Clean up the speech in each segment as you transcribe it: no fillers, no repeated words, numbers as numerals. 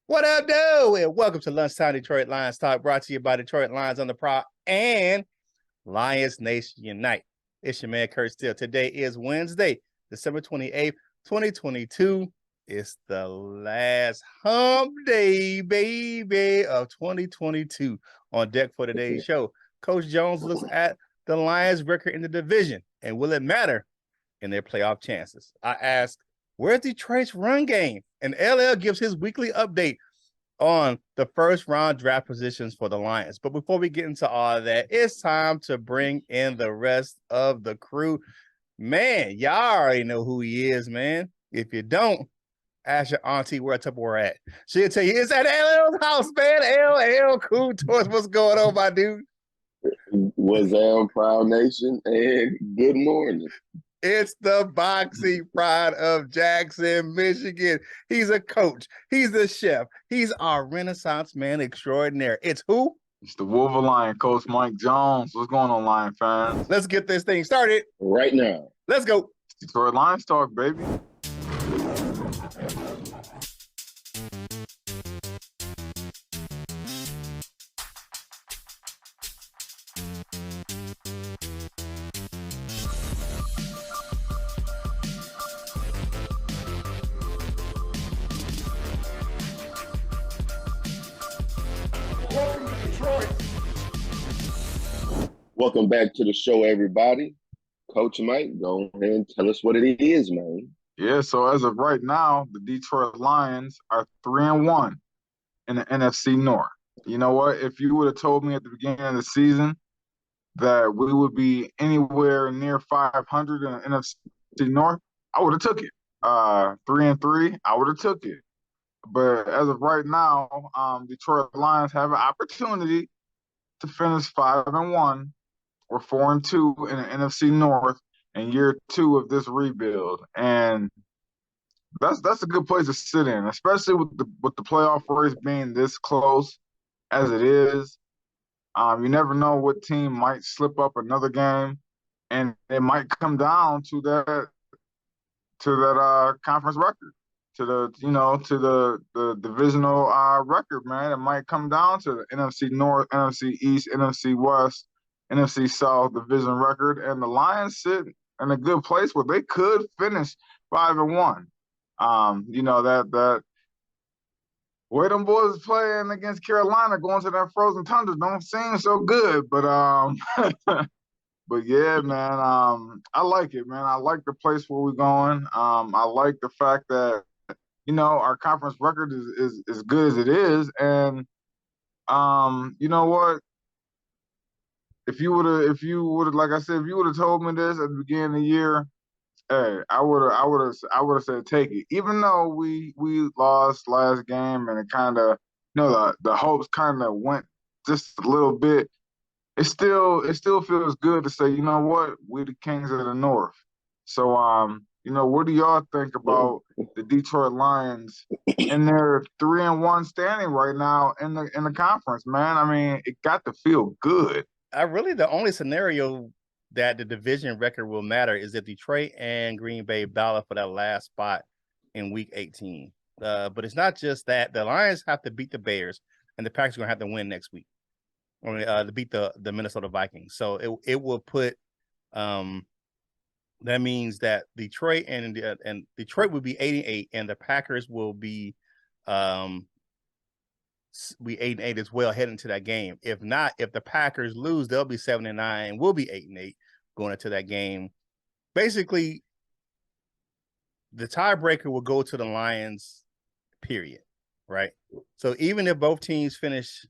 What up, though? And welcome to Lunchtime Detroit Lions Talk, brought to you by Detroit Lions on the Prowl and Lions Nation Unite. It's your man, Curt Steele. Today is Wednesday, December 28th, 2022. It's the last hump day, baby, of 2022. On deck for today's show, Coach Jones looks at the Lions' record in the division, and will it matter in their playoff chances? I ask, where's Detroit's run game? And LL gives his weekly update on the first round draft positions for the Lions. But before we get into all of that, it's time to bring in the rest of the crew. Man, y'all already know who he is, man. If you don't, ask your auntie where Tupperware at. She'll tell you it's at LL's house, man. LL Cool Toys. What's going on, my dude? What's up, Prowl Nation, and good morning. It's the boxing pride of Jackson, Michigan. He's a coach. He's a chef. He's our Renaissance man extraordinaire. It's who? It's the Wolverine, Coach Mike Jones. What's going on, Lion fans? Let's get this thing started Right now. Let's go. Detroit Lions talk, baby. Welcome to Detroit. Welcome back to the show, everybody. Coach Mike, go ahead and tell us what it is, man. Yeah, so as of right now, the Detroit Lions are 3-1 in the NFC North. You know what? If you would have told me at the beginning of the season that we would be anywhere near 500 in the NFC North, I would have took it. 3-3, I would have took it. But as of right now, Detroit Lions have an opportunity to finish 5-1 or 4-2 in the NFC North in year 2 of this rebuild, and that's a good place to sit in, especially with the playoff race being this close as it is. You never know what team might slip up another game, and it might come down to that conference record, to the divisional record, man. It might come down to the NFC North, NFC East, NFC West, NFC South division record, and the Lions sit in a good place where they could finish 5-1. That way them boys playing against Carolina, going to that frozen tundra, don't seem so good, but but yeah, man, I like it, man. I like the place where we're going. I like the fact that our conference record is as good as it is, and you know what? If you would have, like I said, if you would have told me this at the beginning of the year, hey, I would have said take it. Even though we lost last game and it kind of, the hopes kind of went just a little bit. It still feels good to say, you know what, we're the kings of the North. So, what do y'all think about the Detroit Lions and their 3-1 standing right now in the conference, man? I mean, it got to feel good. The only scenario that the division record will matter is if Detroit and Green Bay battle for that last spot in Week 18. But it's not just that. The Lions have to beat the Bears, and the Packers are going to have to win next week, or to beat the Minnesota Vikings. So it will put that means that Detroit and Detroit will be 8-8, and the Packers will be 8-8 as well heading to that game. If not, if the Packers lose, they'll be 7-9 and we'll be 8-8 going into that game. Basically, the tiebreaker will go to the Lions, period. Right. So even if both teams finish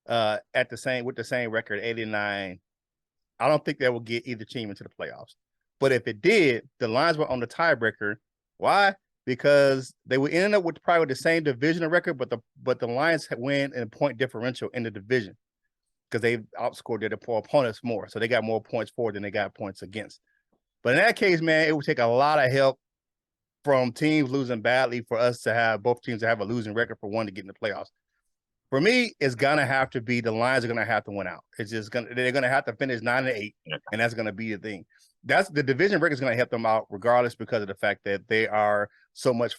with the same record, 89, I don't think that will get either team into the playoffs. But if it did, the Lions were on the tiebreaker. Why? Because they would end up with probably the same divisional record, but the Lions win in point differential in the division because they outscored their opponents more. So they got more points for than they got points against. But in that case, man, it would take a lot of help from teams losing badly for us to have both teams to have a losing record for one to get in the playoffs. For me, it's gonna have to be the Lions are gonna have to win out. They're gonna have to finish 9-8, and that's gonna be the thing. That's the division record is gonna help them out regardless because of the fact that they are so much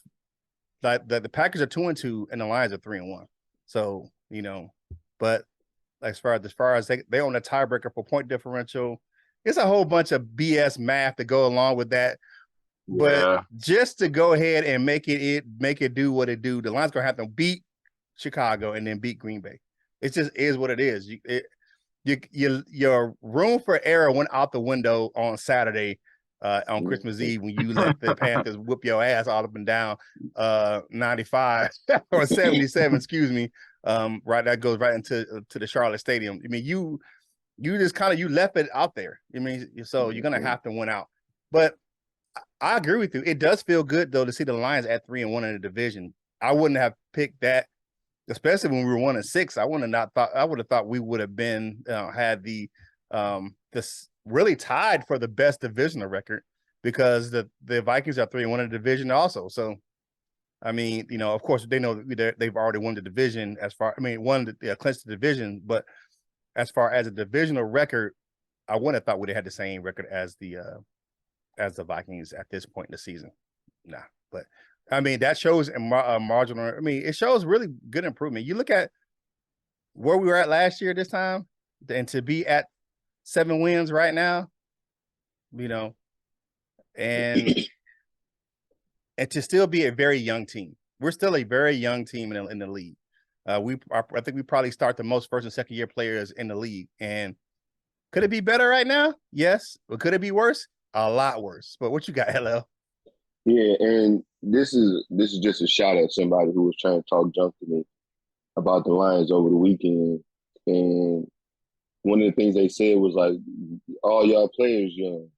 the Packers are 2-2 and the Lions are 3-1. So, but as far as they own a tiebreaker for point differential, it's a whole bunch of BS math to go along with that. But just to go ahead and make it do what it do, the Lions gonna have to beat Chicago and then beat Green Bay. It just is what it is. Your room for error went out the window on Saturday, on Christmas Eve, when you let the Panthers whoop your ass all up and down 95 or 77, excuse me. Right, that goes right into the Charlotte Stadium. I mean, you just you left it out there. I mean, so you're gonna have to win out. But I agree with you. It does feel good though to see the Lions at 3-1 in the division. I wouldn't have picked that, especially when we were 1-6. I would have thought we would have been had this really tied for the best divisional record, because the Vikings are 3-1 in the division also. So, I mean, of course they know they've already won the division clinched the division, but as far as a divisional record, I wouldn't have thought we'd have had the same record as the Vikings at this point in the season. Nah, but I mean, that shows a marginal. I mean, it shows really good improvement. You look at where we were at last year this time, and to be at 7 wins right now, and to still be a very young team. We're still a very young team in the league. I think we probably start the most first and second year players in the league. And could it be better right now? Yes. But could it be worse? A lot worse. But what you got, LL? Yeah, and this is just a shot at somebody who was trying to talk junk to me about the Lions over the weekend. And one of the things they said was like, all y'all players young.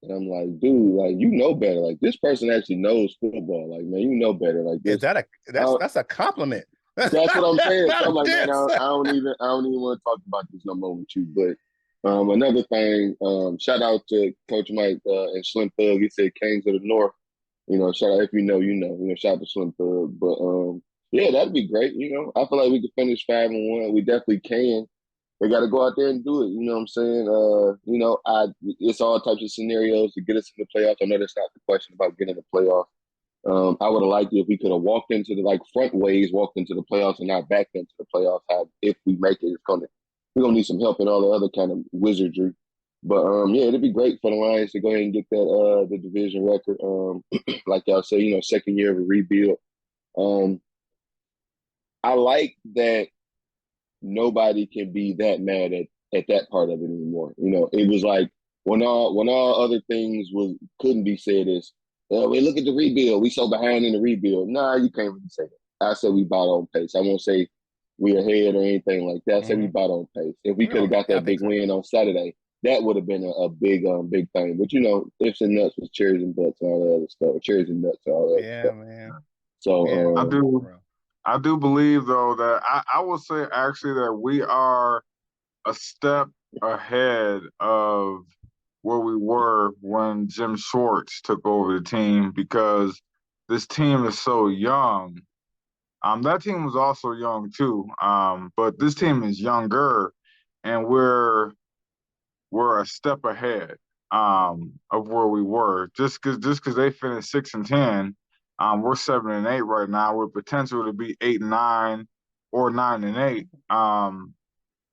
And I'm like, dude, like, you know better. Like, this person actually knows football. Like, man, you know better. Like, this, that's a compliment. That's what I'm saying. So I'm like, man, I don't even want to talk about this no more with you. But another thing, shout out to Coach Mike and Slim Thug. He said Canes of the North. Shout out, if you know, shout out to Slim Thug. But yeah, that'd be great. I feel like we could finish 5-1. We definitely can. They got to go out there and do it. You know what I'm saying? It's all types of scenarios to get us in the playoffs. I know that's not the question about getting in the playoffs. I would have liked it if we could have walked into the walked into the playoffs and not back into the playoffs. If we make it, we're gonna need some help in all the other kind of wizardry. But yeah, it'd be great for the Lions to go ahead and get that the division record. Like y'all say, second year of a rebuild. I like that nobody can be that mad at that part of it anymore. It was like when all other things couldn't be said is, we look at the rebuild. We so behind in the rebuild. Nah, you can't really say that. I said we bought on pace. I won't say we ahead or anything like that. I said we bought on pace. If we could have got that big win on Saturday, that would have been a big thing. But ifs and nuts was cherries and butts and all the other stuff. Cherries and nuts and all that stuff. Yeah, man. So I do believe though that I will say actually that we are a step ahead of where we were when Jim Schwartz took over the team, because this team is so young. That team was also young too, but this team is younger, and we're a step ahead of where we were. Just because they finished 6-10, we're 7-8 right now. We're potential to be 8-9 or 9-8.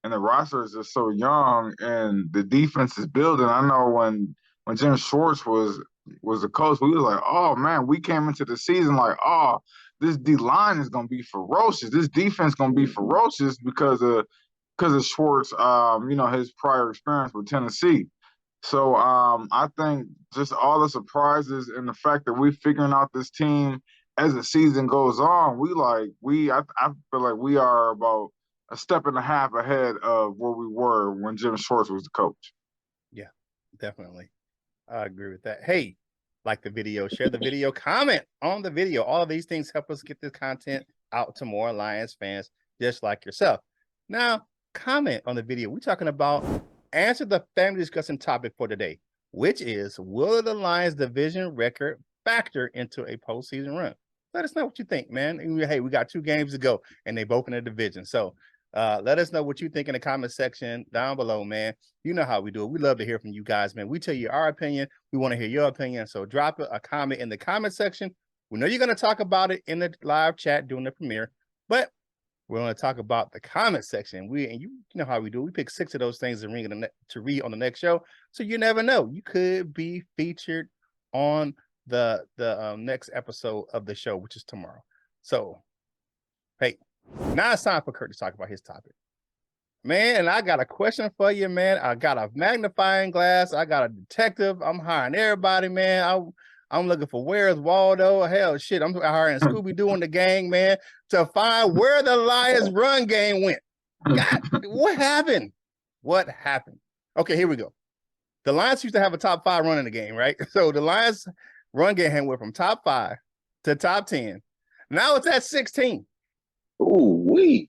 And the roster is just so young, and the defense is building. I know when Jim Schwartz was the coach, we was like, oh man, we came into the season like, oh, this D line is gonna be ferocious. This defense gonna be ferocious because of Schwartz, his prior experience with Tennessee. So I think just all the surprises and the fact that we're figuring out this team as the season goes on, I feel like we are about a step and a half ahead of where we were when Jim Schwartz was the coach. Yeah, definitely. I agree with that. Hey, like the video, share the video, comment on the video. All of these things help us get this content out to more Lions fans just like yourself. Now, comment on the video. We're talking about answer the family discussion topic for today, which is, will the Lions division record factor into a postseason run? Let us know what you think, man. Hey, we got 2 games to go, and they both in the division. So let us know what you think in the comment section down below, man. You know how we do it. We love to hear from you guys, man. We tell you our opinion. We want to hear your opinion. So drop a comment in the comment section, We know you're going to talk about it in the live chat during the premiere, but we're going to talk about the comment section. You know how we do. We pick 6 of those things to read on the next show. So you never know. You could be featured on the next episode of the show, which is tomorrow. So, hey, now it's time for Curt to talk about his topic. Man, I got a question for you, man. I got a magnifying glass. I got a detective. I'm hiring everybody, man. I'm looking for where's Waldo. Hell, shit, I'm hiring Scooby-Doo and the gang, man, to find where the Lions run game went. God, what happened? What happened? Okay, here we go. The Lions used to have a top 5 run in the game, right? So the Lions run game went from top 5 to top 10. Now it's at 16. Ooh, wee.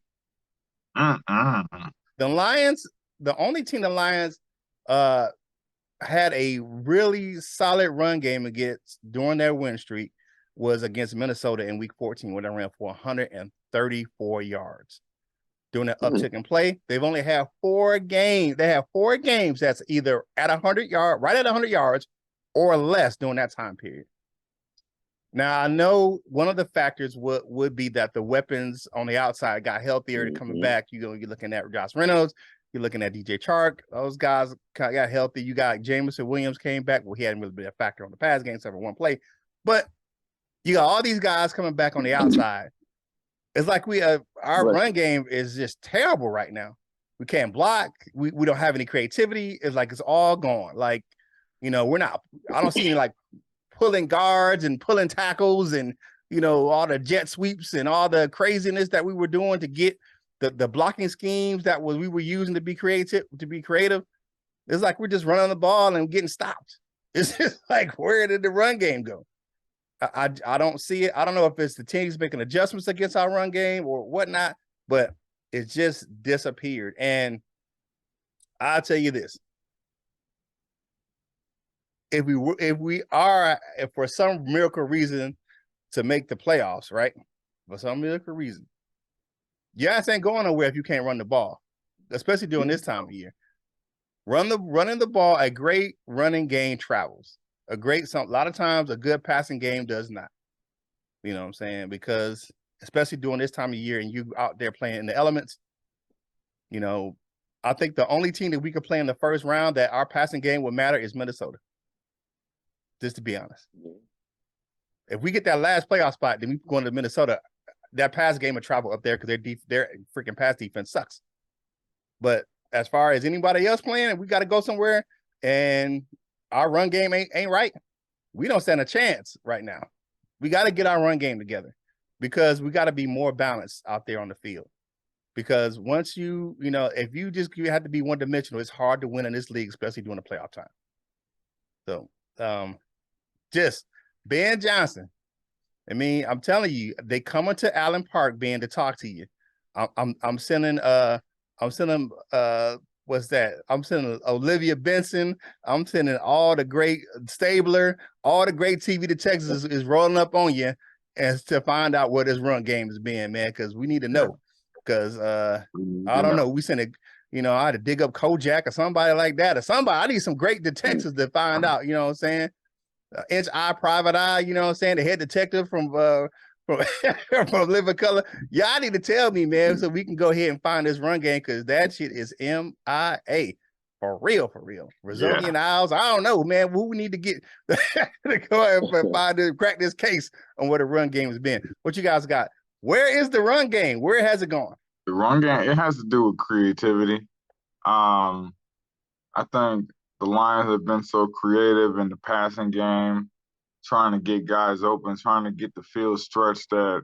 The Lions, the only team the Lions had a really solid run game against during their win streak was against Minnesota in week 14, where they ran for 134 yards. During that uptick in play, they've only had 4 games. They have 4 games that's either at 100 yards, right at 100 yards, or less during that time period. Now, I know one of the factors would be that the weapons on the outside got healthier to coming back. You're looking at Josh Reynolds, you're looking at DJ Chark. Those guys got healthy. You got Jameson Williams came back. Well, he hadn't really been a factor on the pass game except for one play. But you got all these guys coming back on the outside. It's like our run game is just terrible right now. We can't block. We don't have any creativity. It's like it's all gone. Like, I don't see any like pulling guards and pulling tackles and, all the jet sweeps and all the craziness that we were doing to get the blocking schemes that we were using to be creative. It's like we're just running the ball and getting stopped. It's just like, where did the run game go? I don't see it. I don't know if it's the teams making adjustments against our run game or whatnot, but it just disappeared. And I'll tell you this. If for some miracle reason to make the playoffs, right? For some miracle reason, your ass ain't going nowhere if you can't run the ball, especially during this time of year. Running the ball, a great running game travels. A lot of times a good passing game does not. You know what I'm saying? Because especially during this time of year and you out there playing in the elements, I think the only team that we could play in the first round that our passing game would matter is Minnesota. Just to be honest. If we get that last playoff spot, then we're going to Minnesota. That pass game will travel up there because their freaking pass defense sucks. But as far as anybody else playing, we got to go somewhere, and our run game ain't right. We don't stand a chance right now. We got to get our run game together because we got to be more balanced out there on the field. Because once if you have to be one-dimensional, it's hard to win in this league, especially during the playoff time. So, just Ben Johnson. I mean, I'm telling you, they coming to Allen Park, Ben, to talk to you. I'm sending what's that? I'm sending Olivia Benson. I'm sending all the great Stabler, all the great TV detectives is rolling up on you as to find out where this run game has been, man, because we need to know. Because I don't know. We sent it, I had to dig up Kojak or somebody like that, or somebody. I need some great detectives to find out, you know what I'm saying? Inch Eye, Private Eye, you know what I'm saying? The head detective from Living Color. Yeah, I need to tell me, man, so we can go ahead and find this run game because that shit is MIA. For real. Brazilian Isles. I don't know, man. Who we need to get to go ahead and crack this case on where the run game has been. What you guys got? Where is the run game? Where has it gone? The run game, it has to do with creativity. I think the Lions have been so creative in the passing game, trying to get guys open, trying to get the field stretched that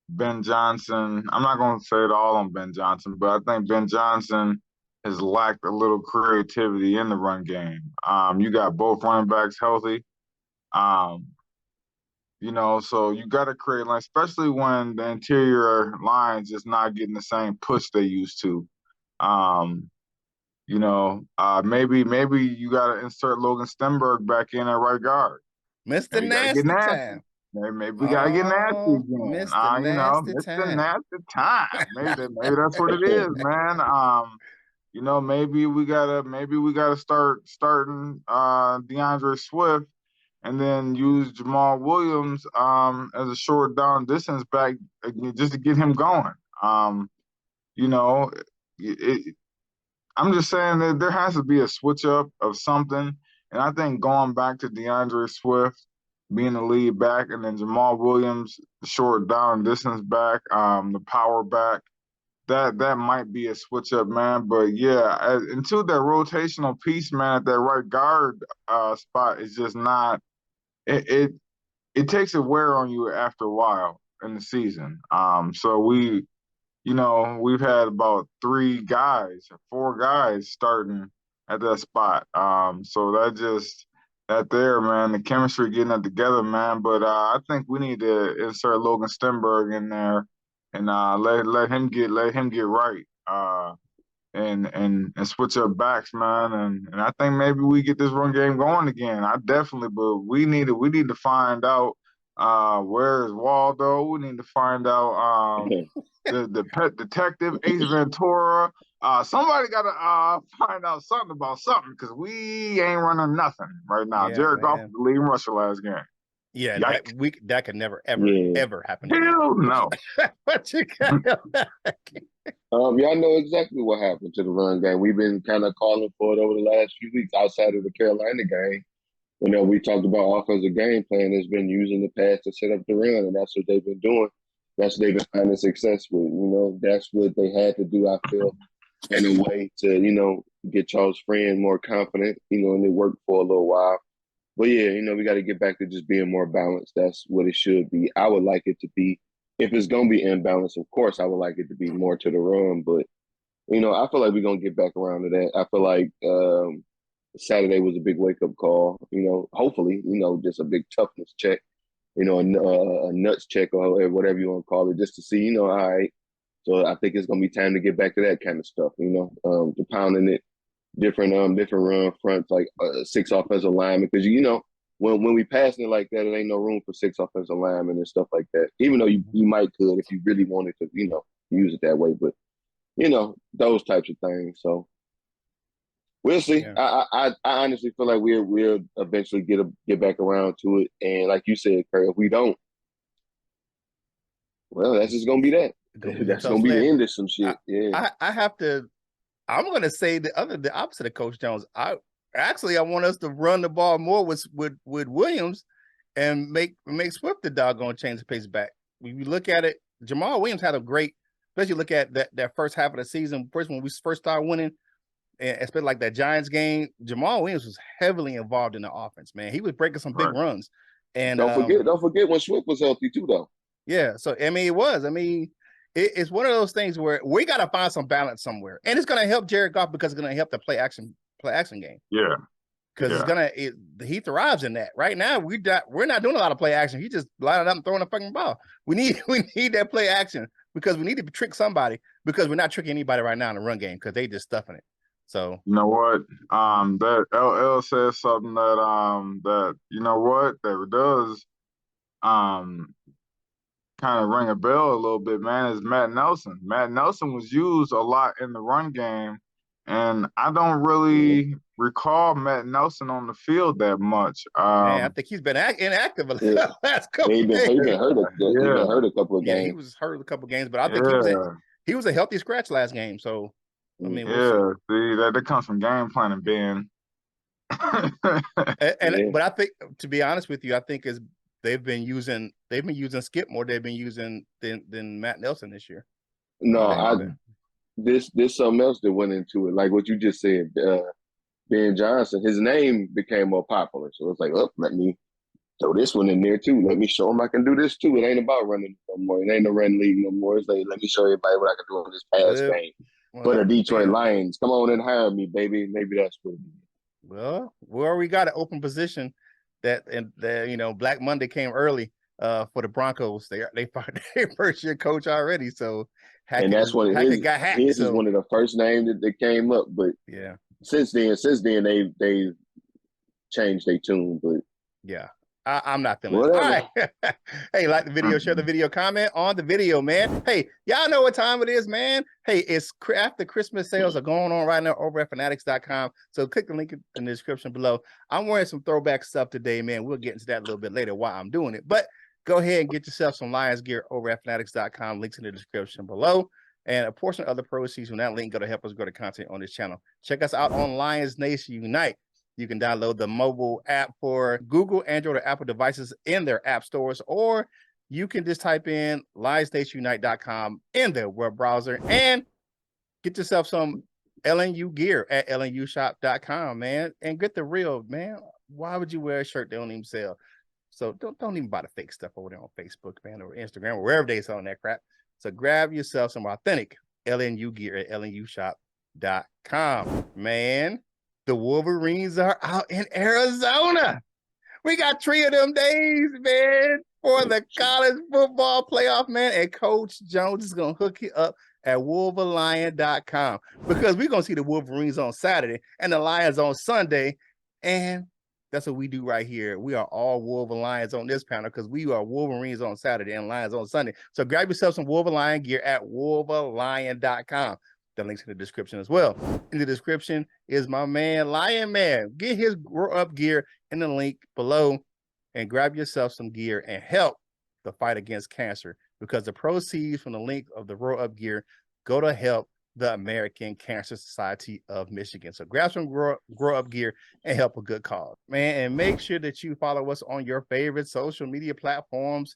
Ben Johnson, I'm not going to say it all on Ben Johnson, but I think Ben Johnson has lacked a little creativity in the run game. You got both running backs healthy. So you got to create, especially when the interior line's just not getting the same push they used to. Maybe you got to insert Logan Stenberg back in at right guard. Mr. Nasty Time. Maybe we got to get nasty again. Mr. Nasty Time. Maybe that's what it is, man. Maybe we gotta start starting DeAndre Swift and then use Jamal Williams as a short down distance back just to get him going. You know, I'm just saying that there has to be a switch up of something. And I think going back to DeAndre Swift being the lead back, and then Jamal Williams, the short down distance back, the power back, that might be a switch up, man. But yeah, until that rotational piece, man, at that right guard spot is just not. It takes a wear on you after a while in the season. So we've had about 4 guys starting at that spot. So that there, man, the chemistry getting it together, man. But I think we need to insert Logan Stenberg in there and let him get right. And switch up backs, man. And I think maybe we get this run game going again. But we need to find out where is Waldo. We need to find out the pet detective, Ace Ventura. Somebody got to find out something about something, because we ain't running nothing right now. Yeah, Jared Goff was the leading rusher last game. Yeah, Yikes. that could never, ever happen. Hell no. But you got y'all know exactly what happened to the run game. We've been kind of calling for it over the last few weeks outside of the Carolina game. We talked about offensive game plan has been using the pass to set up the run, and that's what they've been doing. That's what they've been finding success with. That's what they had to do, I feel, in a way to, get Charles Friend more confident, and it worked for a little while. But yeah, we got to get back to just being more balanced. That's what it should be. I would like it to be, if it's going to be imbalanced, of course, I would like it to be more to the run. But, I feel like we're going to get back around to that. I feel like Saturday was a big wake-up call, hopefully, just a big toughness check, a nuts check or whatever you want to call it, just to see, all right. So I think it's going to be time to get back to that kind of stuff, to pounding it, different run fronts, like 6 offensive linemen, because, when we passing it like that, it ain't no room for 6 offensive linemen and stuff like that, even though you might could if you really wanted to, use it that way. But, those types of things. So we'll see. Yeah. I honestly feel like we'll eventually get back around to it. And like you said, Kurt, if we don't, well, that's just going to be that. That's going to be the end of some shit. I'm going to say the opposite of Coach Jones. I want us to run the ball more with Williams and make Swift the doggone change the pace back. When you look at it, Jamal Williams had a great, especially look at that first half of the season, when we first started winning, and especially like that Giants game, Jamal Williams was heavily involved in the offense, man. He was breaking some big runs. And don't forget when Swift was healthy too, though. Yeah, so it was. It's one of those things where we got to find some balance somewhere, and it's going to help Jared Goff because it's going to help the play action game. Yeah, because he thrives in that. Right now, we're not doing a lot of play action. He just lining up and throwing a fucking ball. We need that play action because we need to trick somebody, because we're not tricking anybody right now in the run game because they just stuffing it. So you know what? That LL says something that does kind of ring a bell a little bit, man, is Matt Nelson. Matt Nelson was used a lot in the run game, and I don't really recall Matt Nelson on the field that much. Man, I think he's been inactive the last couple of games. He's been hurt a couple of games. Yeah, he was hurt a couple of games, but I think he was a healthy scratch last game. So, see, that comes from game planning, Ben. But I think, to be honest with you, I think they've been using Skip more. They've been using than Matt Nelson this year. No, this something else that went into it, like what you just said. Ben Johnson, his name became more popular, so it's like, let me throw this one in there too. Let me show him I can do this too. It ain't about running no more. It ain't a run league no more. It's like, let me show everybody what I can do in this pass game. For the Detroit Lions, come on and hire me, baby. Maybe that's what it is. Well, we already got an open position. Black Monday came early for the Broncos. They fired their first year coach already. So Hackett got hacked. His is one of the first names that came up. But yeah, since then they changed their tune. But yeah, I'm not feeling it. All right. Hey, like the video, share the video, comment on the video, man. Hey, y'all know what time it is, man. Hey, it's after Christmas sales are going on right now over at Fanatics.com. So click the link in the description below. I'm wearing some throwback stuff today, man. We'll get into that a little bit later while I'm doing it. But go ahead and get yourself some Lions gear over at Fanatics.com. Links in the description below. And a portion of the proceeds from that link go to help us grow the content on this channel. Check us out on Lions Nation Unite. You can download the mobile app for Google, Android, or Apple devices in their app stores, or you can just type in lionsnationunite.com in their web browser and get yourself some LNU gear at lnushop.com, man, and get the real, man. Why would you wear a shirt they don't even sell? So don't even buy the fake stuff over there on Facebook, man, or Instagram, or wherever they selling that crap. So grab yourself some authentic LNU gear at lnushop.com, man. The Wolverines are out in Arizona. We got 3 of them days, man, for the college football playoff, man. And Coach Jones is going to hook you up at wolverlion.com because we're going to see the Wolverines on Saturday and the Lions on Sunday. And that's what we do right here. We are all Wolver Lions on this panel because we are Wolverines on Saturday and Lions on Sunday. So grab yourself some Wolver Lion gear at wolverlion.com. The link's in the description as well. In the description is my man, Lion Man. Get his grow up gear in the link below and grab yourself some gear and help the fight against cancer because the proceeds from the link of the grow up gear go to help the American Cancer Society of Michigan. So grab some grow up gear and help a good cause, man. And make sure that you follow us on your favorite social media platforms.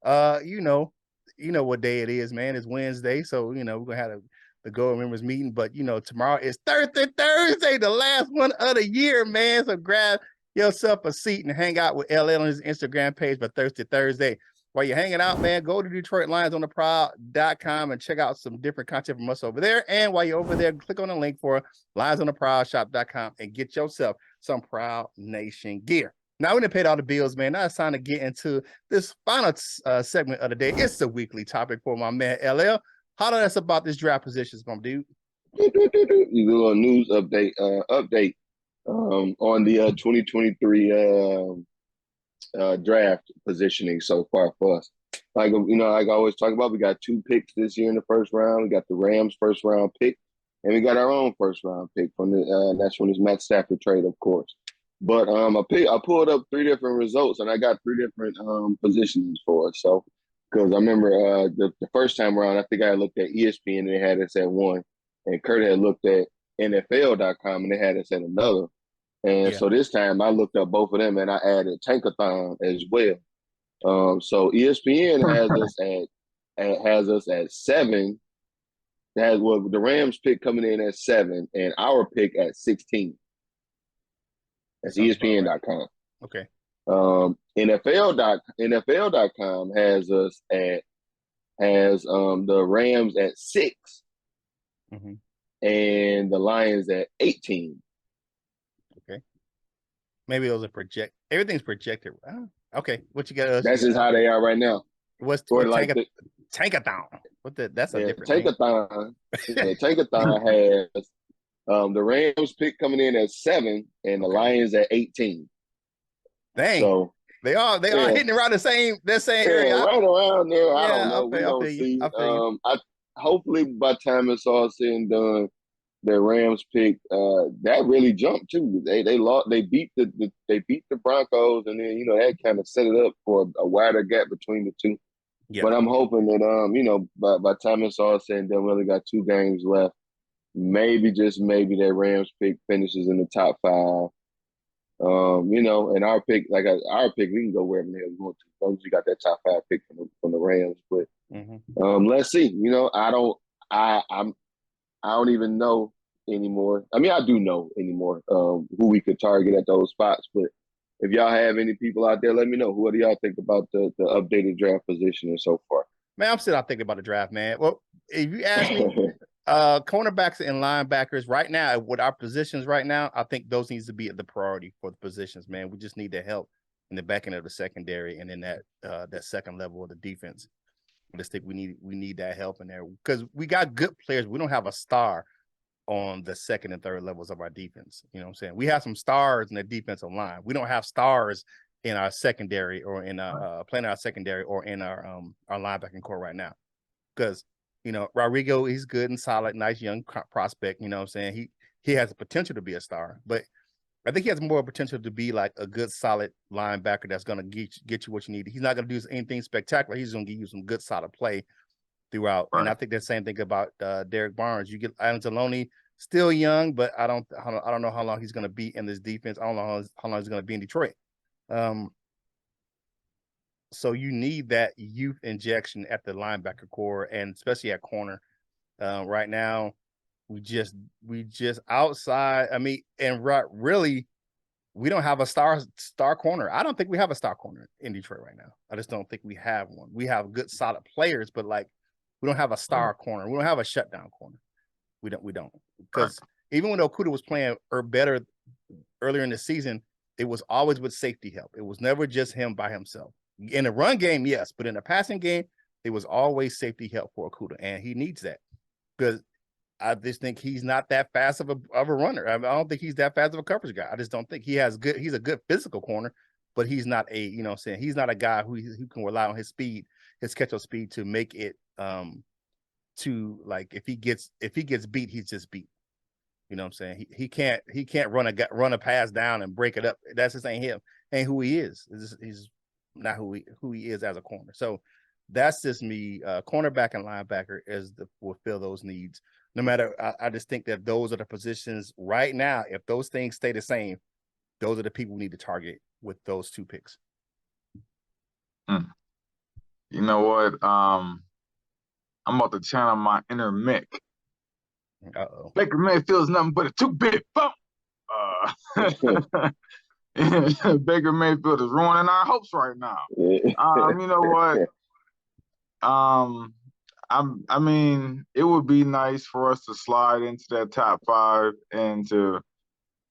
You know what day it is, man. It's Wednesday. So, we're going to have the Gold Members meeting, but tomorrow is Thursday, the last one of the year, man. So grab yourself a seat and hang out with LL on his Instagram page for Thursday. While you're hanging out, man, go to DetroitLionsOnTheProwl.com and check out some different content from us over there. And while you're over there, click on the link for LionsOnTheProwlShop.com and get yourself some Prowl Nation gear. Now we done paid all the bills, man. Now it's time to get into this final segment of the day. It's the weekly topic for my man LL. Holler at us about this draft positions, my dude. You do a news update on the 2023 draft positioning so far for us. Like I always talk about, we got 2 picks this year in the first round. We got the Rams first round pick, and we got our own first round pick from the that's from this Matt Stafford trade, of course. But I pulled up 3 different results, and I got 3 different positions for us. So. Because I remember the first time around, I think I looked at ESPN and they had us at 1, and Curt had looked at NFL.com and they had us at another. And so this time I looked up both of them and I added Tankathon as well. So ESPN has us at 7. The Rams pick coming in at 7 and our pick at 16. That's ESPN.com. Okay. NFL.com has us the Rams at 6 and the Lions at 18. Okay. Maybe those are everything's projected. Okay. What you got? That's just how they are right now. What's like Tankathon? That's a different Tankathon. Tankathon has the Rams pick coming in at 7 and the Lions at 18. Dang. So they are hitting around the same area. Right around there. I don't know. We don't see. Hopefully by the time it's all said and done, the Rams pick that really jumped too. They beat the Broncos, and then that kind of set it up for a wider gap between the 2. Yeah. But I'm hoping that by the time it's all said and done, we only got 2 games left. Maybe that Rams pick finishes in the top 5. And our pick, we can go wherever the hell we want to. As long as you got that top 5 pick from the Rams. But let's see. I don't even know anymore. I mean, I do know anymore who we could target at those spots. But if y'all have any people out there, let me know. What do y'all think about the updated draft position so far? Man, I'm still out thinking about the draft, man. Well, if you ask me, cornerbacks and linebackers right now, with our positions right now, I think those needs to be the priority for the positions, man. We just need the help in the back end of the secondary and in that second level of the defense. I just think we need that help in there because we got good players. We don't have a star on the second and third levels of our defense. You know what I'm saying? We have some stars in the defensive line. We don't have stars in our secondary or in playing our secondary or in our linebacking core right now. Because, you know, Rodrigo, he's good and solid, nice young prospect. You know what I'm saying? He has the potential to be a star, but I think he has more potential to be like a good, solid linebacker that's going to get you what you need. He's not going to do anything spectacular. He's going to give you some good, solid play throughout. Right. And I think the same thing about Derek Barnes. You get Anzalone, still young, but I don't know how long he's going to be in this defense. I don't know how long he's going to be in Detroit. So you need that youth injection at the linebacker core and especially at corner. Right now, we just outside. I mean, and really, we don't have a star corner. I don't think we have a star corner in Detroit right now. I just don't think we have one. We have good, solid players, but like we don't have a star corner. We don't have a shutdown corner. We don't. Because even when Okudah was playing better earlier in the season, it was always with safety help. It was never just him by himself. In the run game, yes, but in the passing game, it was always safety help for Okudah, and he needs that because I just think he's not that fast of a runner. I don't think he's that fast of a coverage guy. I just don't think he's a good physical corner, but he's not a, you know what I'm saying, he's not a guy who can rely on his speed, his catch-up speed to make it to like if he gets beat, he's just beat. You know what I'm saying? He can't run a pass down and break it up. That's just ain't him. Ain't who he is. He's not who he is as a corner. So that's just me. Cornerback and linebacker will fill those needs. No matter, I just think that those are the positions right now. If those things stay the same, those are the people we need to target with those two picks. You know what? I'm about to channel my inner Mick. Baker Mayfield's nothing but a 2-bit bump. Baker Mayfield is ruining our hopes right now. You know what? I mean, it would be nice for us to slide into that top 5 and to,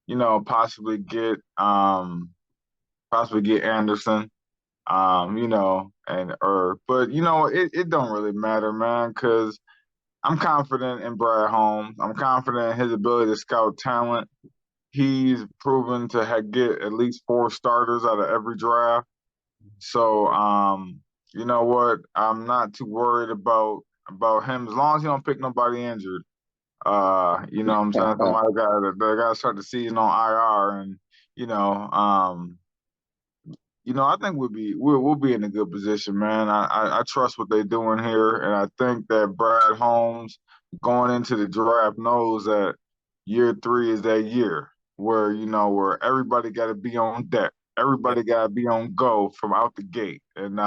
you know, possibly get Anderson, you know, but you know, it don't really matter, man, because I'm confident in Brad Holmes. I'm confident in his ability to scout talent. He's proven to get at least 4 starters out of every draft. So, you know what? I'm not too worried about him as long as he don't pick nobody injured. You know what I'm saying? Somebody got to start the season on IR, and you know, I think we'll be in a good position, man. I trust what they're doing here, and I think that Brad Holmes going into the draft knows that year 3 is that year where everybody got to be on deck. Everybody got to be on go from out the gate. And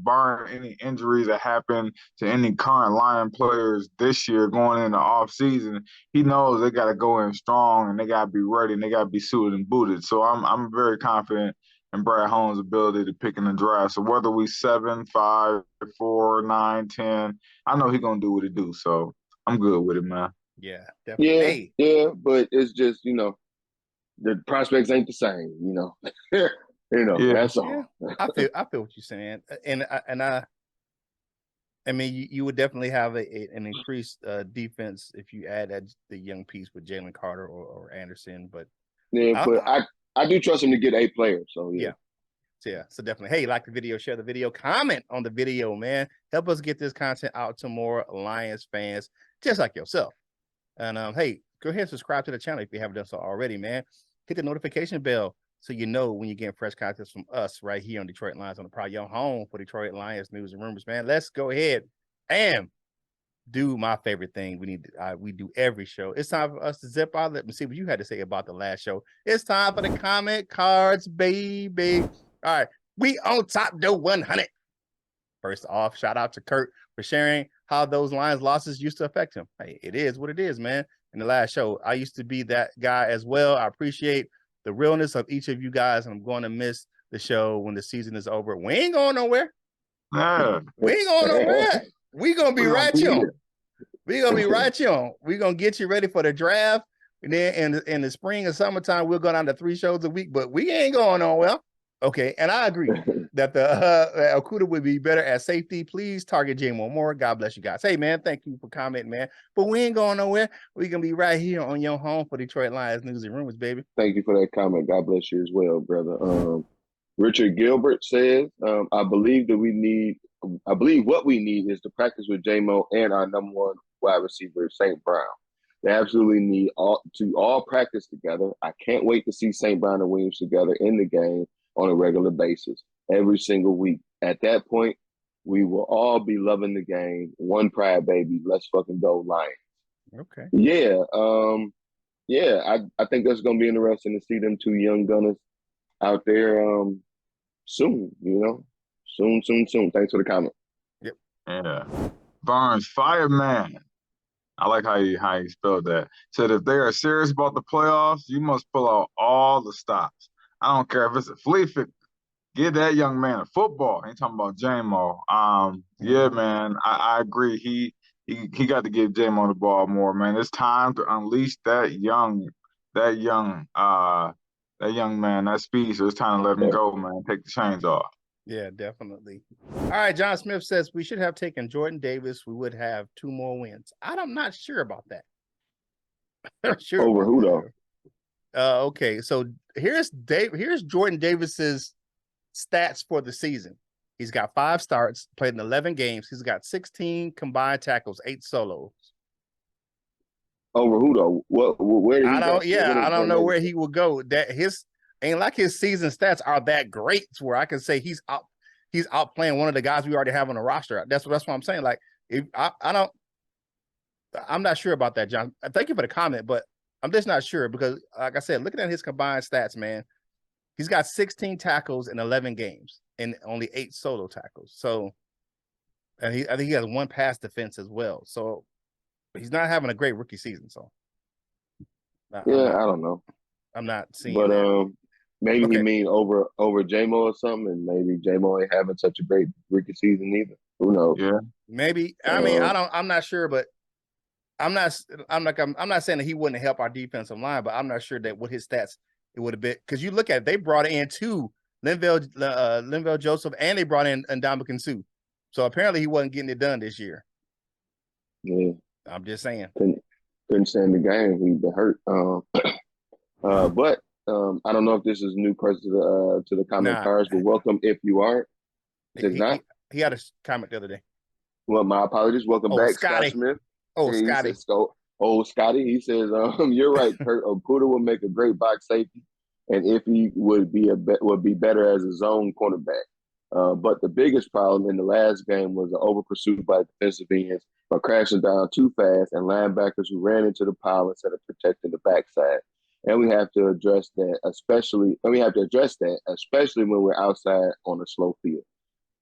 barring any injuries that happen to any current Lion players this year going into off season, he knows they got to go in strong and they got to be ready and they got to be suited and booted. So I'm very confident in Brad Holmes' ability to pick in the draft. So whether we 7, 5, 4, 9, 10, I know he's going to do what he do. So I'm good with it, man. Yeah, definitely. Yeah, but it's just, the prospects ain't the same, that's all. Yeah, I feel what you're saying. And I mean, you would definitely have an increased defense if you add the young piece with Jalen Carter or Anderson. But I do trust him to get a player. So yeah. So definitely, hey, like the video, share the video, comment on the video, man. Help us get this content out to more Lions fans just like yourself. And hey, go ahead and subscribe to the channel if you haven't done so already, man. Hit the notification bell so you know when you're getting fresh content from us right here on Detroit Lions on the Prowl, your home for Detroit Lions news and rumors, man. Let's go ahead and do my favorite thing we do every show. It's time for us to zip out. Let me see what you had to say about the last show. It's time for the comment cards, baby. All right, we on top door 100. First off, shout out to Curt for sharing how those Lions losses used to affect him. Hey, it is what it is, man. In the last show, I used to be that guy as well. I appreciate the realness of each of you guys, and I'm going to miss the show when the season is over. We ain't going nowhere. We ain't going nowhere. We gonna be right on. We gonna be right on. We gonna get you ready for the draft, and then in the spring and summertime, we'll go down to 3 shows a week. But we ain't going nowhere. Okay, and I agree that Okudah would be better at safety. Please target J-Mo Moore. God bless you guys. Hey, man, thank you for commenting, man. But we ain't going nowhere. We're going to be right here on your home for Detroit Lions news and rumors, baby. Thank you for that comment. God bless you as well, brother. Richard Gilbert says, I believe what we need is to practice with J-Mo and our number one wide receiver, St. Brown. They absolutely need all practice together. I can't wait to see St. Brown and Williams together in the game on a regular basis every single week. At that point, we will all be loving the game. One pride, baby. Let's fucking go, Lions. Okay. Yeah. I think that's going to be interesting to see them two young gunners out there soon, Soon. Thanks for the comment. Yep. Yeah. Barnes, fireman. I like how you spelled that. Said if they are serious about the playoffs, you must pull out all the stops. I don't care if it's a flea flicker. Give that young man a football. Ain't talking about J-Mo. Yeah, man, I agree. He got to give J-Mo the ball more, man. It's time to unleash that young man, that speed. So it's time to let him go, man. Take the chains off. Yeah, definitely. All right, John Smith says we should have taken Jordan Davis. We would have 2 more wins. I'm not sure about that. Over who though? Okay, so here's Jordan Davis's stats for the season. He's got 5 starts, played in 11 games. He's got 16 combined tackles, 8 solos. Over who though? Where did he go? I don't know where he will go. That his ain't like his season stats are that great to where I can say he's outplaying one of the guys we already have on the roster. That's what I'm saying. Like I'm not sure about that, John. Thank you for the comment, but I'm just not sure because, like I said, looking at his combined stats, man, he's got 16 tackles in 11 games and only 8 solo tackles. So, and I think he has 1 pass defense as well. So he's not having a great rookie season. So, I don't know. I'm not seeing. But maybe he mean over J-Mo or something, and maybe J-Mo ain't having such a great rookie season either. Who knows? Yeah, maybe. I mean, I'm not sure, but I'm not saying that he wouldn't help our defensive line, but I'm not sure that what his stats it would have been, because you look at it, they brought in 2 Linval Joseph, and they brought in Ndamukong Suh. So apparently he wasn't getting it done this year. Yeah, I'm just saying. Couldn't stand the game. He'd been hurt. But I don't know if this is a new person to the comment cards, but welcome if you aren't. He had a comment the other day. Well, my apologies. Welcome back, Scotty. Scott Smith. Scotty. Scotty. He says, you're right, Kurt. Okudah would make a great box safety, and if he would be better as a zone cornerback. But the biggest problem in the last game was the over pursuit by defensive ends by crashing down too fast and linebackers who ran into the pile instead of protecting the backside. And we have to address that, especially when we're outside on a slow field.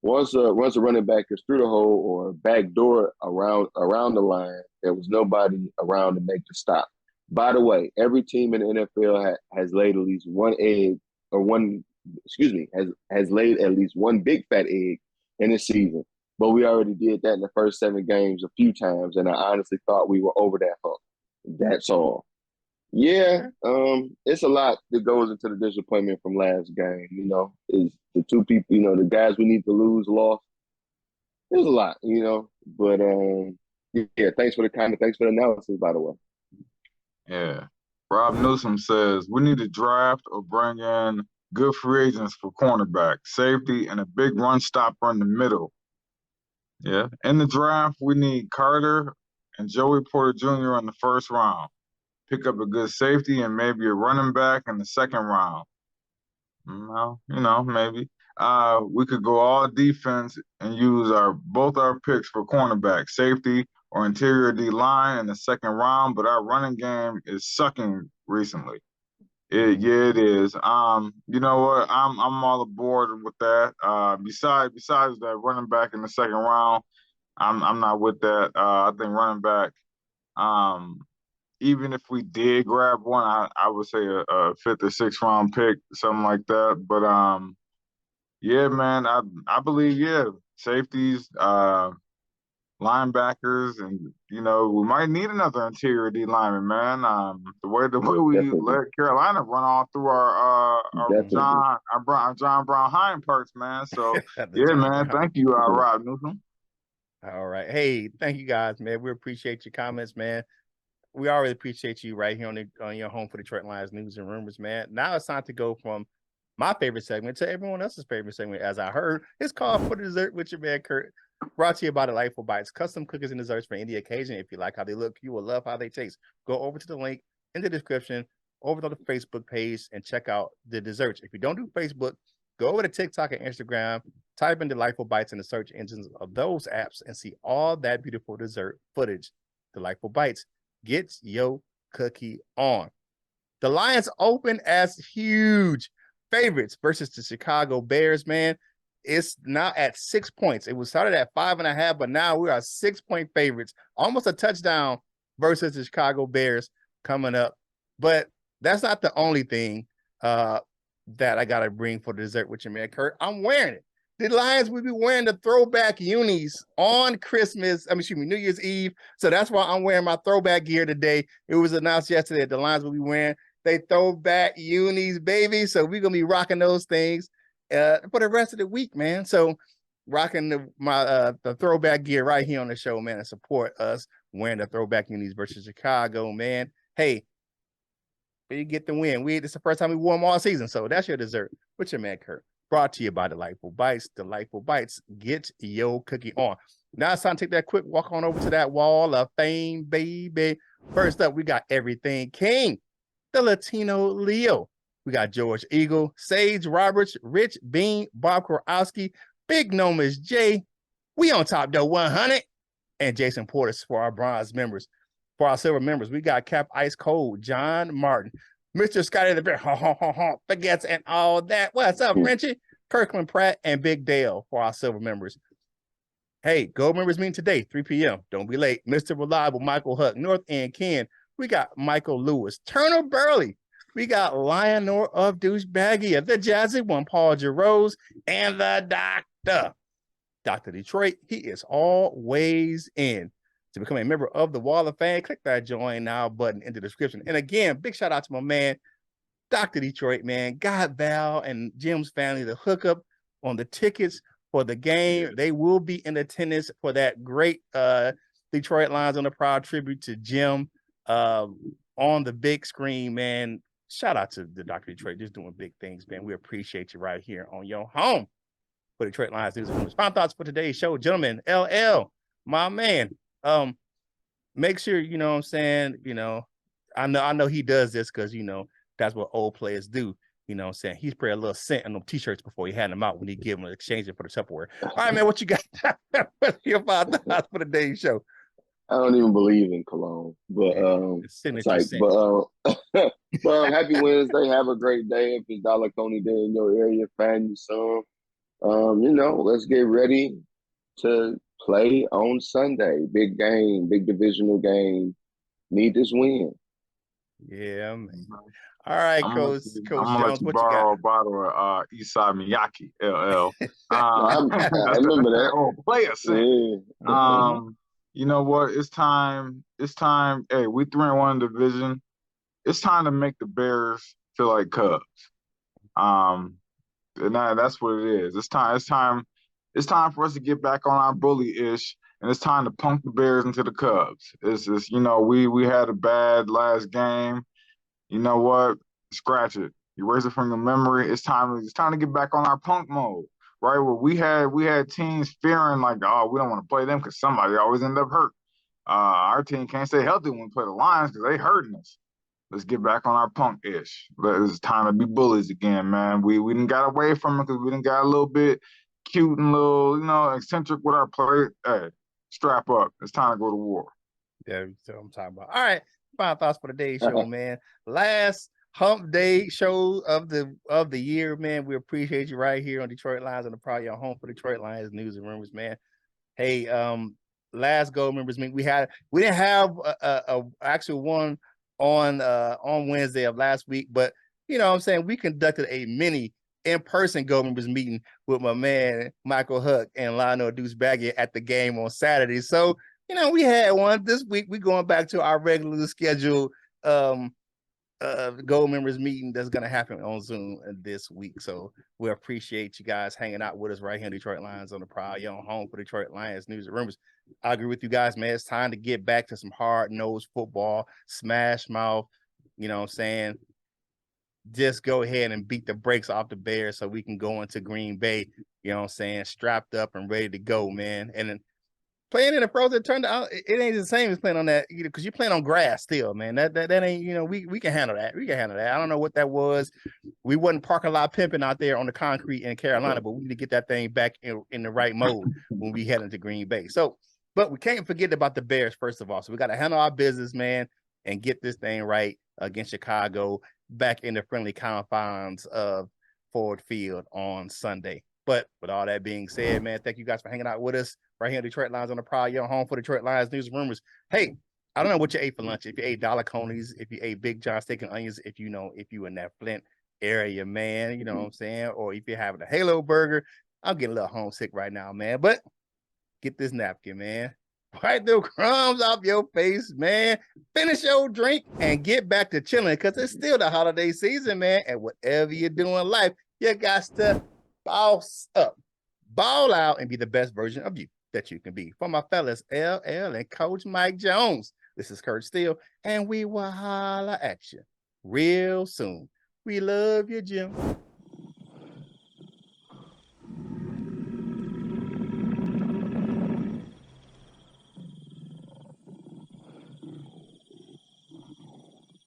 Once a running back is through the hole or back door around the line, there was nobody around to make the stop. By the way, every team in the NFL has laid at least one egg, has laid at least one big fat egg in a season. But we already did that in the first 7 games a few times, and I honestly thought we were over that hump. That's all. Yeah, it's a lot that goes into the disappointment from last game. Is the 2 people, the guys we need to lose lost. There's a lot, But yeah, thanks for the comment. Thanks for the analysis, by the way. Yeah. Rob Newsom says we need to draft or bring in good free agents for cornerback, safety, and a big run stopper in the middle. Yeah. In the draft, we need Carter and Joey Porter Jr. in the first round. Pick up a good safety and maybe a running back in the second round. Well, maybe. We could go all defense and use both our picks for cornerback, safety, or interior D-line in the second round, but our running game is sucking recently. It is. You know what? I'm all aboard with that. Besides that running back in the second round, I'm not with that. I think running back, even if we did grab one, I would say a 5th or 6th round pick, something like that. But yeah, man, I believe safeties, linebackers, and we might need another interior D lineman, man. The way we let Carolina run all through our John Brown hind parts, man. So yeah, man, thank you, Rob Newsom. All right, hey, thank you guys, man. We appreciate your comments, man. We always appreciate you right here on your home for Detroit Lions news and rumors, man. Now it's time to go from my favorite segment to everyone else's favorite segment, as I heard. It's called For the Dessert with your man Curt. Brought to you by Delightful Bites, custom cookies and desserts for any occasion. If you like how they look, you will love how they taste. Go over to the link in the description, over to the Facebook page, and check out the desserts. If you don't do Facebook, go over to TikTok and Instagram, type in Delightful Bites in the search engines of those apps and see all that beautiful dessert footage. Delightful Bites. Get your cookie on. The Lions open as huge favorites versus the Chicago Bears, man. It's now at 6 points. It was started at 5.5, but now we are 6-point favorites, almost a touchdown versus the Chicago Bears coming up. But that's not the only thing that I got to bring for the dessert with your man Curt. I'm wearing it. The Lions will be wearing the throwback unis on New Year's Eve. So that's why I'm wearing my throwback gear today. It was announced yesterday that the Lions will be wearing they throwback unis, baby. So we're going to be rocking those things for the rest of the week, man. So rocking the throwback gear right here on the show, man, and support us wearing the throwback unis versus Chicago, man. Hey, you get the win. This is the first time we won them all season. So that's your dessert with your man Curt. Brought to you by Delightful Bites. Delightful Bites. Get your cookie on. Now it's time to take that quick walk on over to that wall of fame, baby. First up, we got Everything King, the Latino Leo. We got George Eagle, Sage Roberts, Rich Bean, Bob Korowski, Big Nomas J. We on top though, 100. And Jason Portis for our bronze members. For our silver members, we got Cap Ice Cold, John Martin, Mr. Scotty the Bear, forgets and all that. What's up, Frenchie? Kirkland Pratt and Big Dale for our silver members. Hey, gold members meeting today, 3 p.m. Don't be late. Mr. Reliable, Michael Huck, North End Ken. We got Michael Lewis, Turner Burley. We got Lionor of Douchebaggia, the Jazzy One, Paul Jarose, and the Doctor. Dr. Detroit, he is always in. To become a member of the Wall of Fame, click that join now button in the description. And again, big shout out to my man, Dr. Detroit, man. God Val and Jim's family, the hookup on the tickets for the game. They will be in attendance for that great Detroit Lions on the Prowl tribute to Jim on the big screen, man. Shout out to the Dr. Detroit, just doing big things, man. We appreciate you right here on your home for Detroit Lions News and Rumors. Final thoughts for today's show, gentlemen. LL, my man. Make sure, you know what I'm saying, I know he does this because, that's what old players do. You know what I'm saying? He sprayed a little scent on them t-shirts before he had them out when he gave them an exchange it for the Tupperware. All right, man, what you got? What's your final thoughts for today's show? I don't even believe in cologne, but it's like, but happy Wednesday. Have a great day. If it's Dollar Coney Day in your area, find you some. Let's get ready to play on Sunday. Big game, big divisional game. Need this win. Yeah, man. All right, Coach Jones, what you got? A bottle of Eastside Miyake, LL. I remember that. Oh, player saying. Yeah. You know what? It's time. Hey, we 3-1 division. It's time to make the Bears feel like Cubs. And that's what it is. It's time for us to get back on our bully-ish, and it's time to punk the Bears into the Cubs. It's just, we had a bad last game. You know what? Scratch it. Erase it from the memory. It's time to get back on our punk mode, right? Where we had teams fearing like, oh, we don't want to play them because somebody always end up hurt. Our team can't stay healthy when we play the Lions because they hurting us. Let's get back on our punk-ish. It's time to be bullies again, man. We didn't got away from it because we didn't got a little bit cute and little, eccentric with our play. Hey, strap up. It's time to go to war. Yeah, that's what I'm talking about. All right. Final thoughts for today's show, man. Last hump day show of the year, man. We appreciate you right here on Detroit Lions on the Prowl, your home for Detroit Lions News and Rumors, man. Hey, last gold members meeting we didn't have a actual one on Wednesday of last week, but you know what I'm saying, we conducted a mini in-person gold members meeting with my man Michael Huck and Lionel Douchebaggia at the game on Saturday. So we had one this week. We're going back to our regularly scheduled gold members meeting that's going to happen on Zoom this week. So we appreciate you guys hanging out with us right here in Detroit Lions on the Prowl, your home for Detroit Lions News and Rumors. I agree with you guys, man. It's time to get back to some hard-nosed football, smash mouth, you know what I'm saying? just go ahead and beat the brakes off the Bears so we can go into Green Bay, you know what I'm saying, strapped up and ready to go, man. And then playing in the pros, it turned out it ain't the same as playing on that, you know, because you're playing on grass still, man. That ain't, you know, we can handle that. We can handle that. I don't know what that was. We wasn't parking lot pimping out there on the concrete in Carolina, but we need to get that thing back in the right mode when we head into Green Bay. So, but we can't forget about the Bears, first of all. So we got to handle our business, man, and get this thing right against Chicago back in the friendly confines of Ford Field on Sunday. But with all that being said, man, thank you guys for hanging out with us right here on Detroit Lions on the Prowl, your home for Detroit Lions news and rumors. Hey, I don't know what you ate for lunch. If you ate dollar conies, if you ate Big John steak and onions, if you in that Flint area, man, you know what I'm saying? Or if you're having a Halo burger, I'm getting a little homesick right now, man. But get this napkin, man. Wipe the crumbs off your face, man. Finish your drink and get back to chilling because it's still the holiday season, man. And whatever you do in life, you got to boss up, ball out, and be the best version of you that you can be. For my fellas, LL and Coach Mike Jones, this is Curt Steele, and we will holla at you real soon. We love you, Jim.